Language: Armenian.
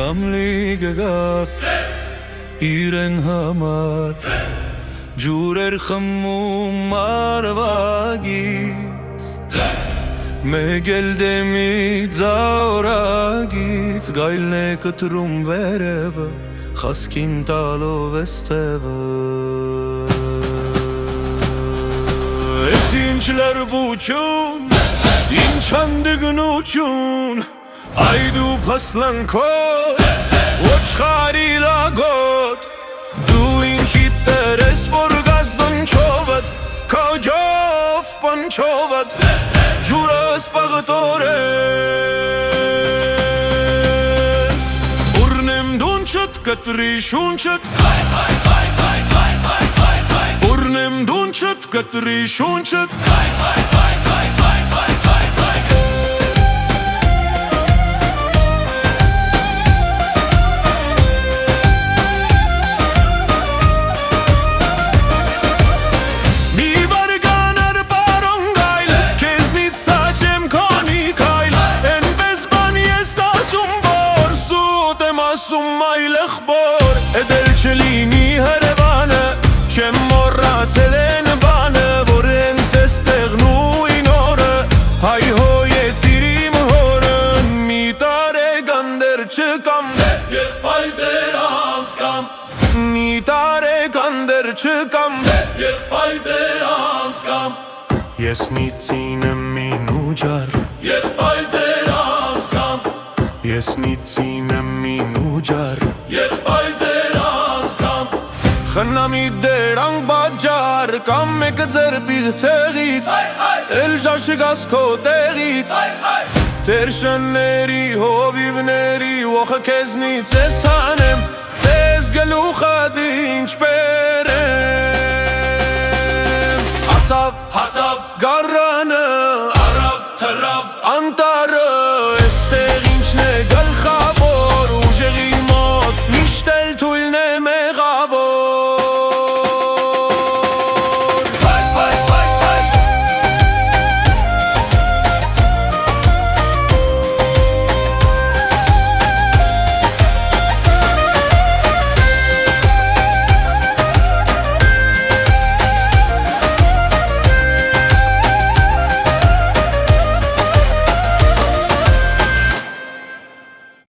Ամլի գգար իրեն համար ջուրեր խմում արվագից մեկ էլ դեմի ձաորագից գայլն է կտրում վերևը խասկին տալով էստևը Ես ինչ լրբություն ինչ հանդգնություն Ay du paslan kod Ոչխարի լագոտ Դու ինչի տերես որ գազդն չովդ Քաջով պանչովդ Ջուրս պաղտորես Ուրնեմ դունչըտ կտրի շունչըտ Ուրնեմ դունչըտ կտրի շունչըտ Սումմայ լխբոր Էդել չլինի հրևանը Չեմ մորացել են բանը Որ ենց ես տեղնույն օրը Հայ հոյեցիր իմ հորն Մի տարեկան դեր չկամ Եղբայր անցկամ Մի տարեկան դեր չկամ Եղբայր անցկամ Ես նիցինը մինուջար Եղբայր անցկամ Ես նիցինը մինուջար Եղբայր անցկամ Խնամի դերան բաջար Կամ մեկը ձեր բիղթեղից Էլ ժաշգաս քո տեղից Ձեր շնների հովիվների Ողը կեզնից ես հանեմ Տես գլուխդ ինչ պերեմ Ասավ, հասավ, գարանը Արավ, թրավ, անտարը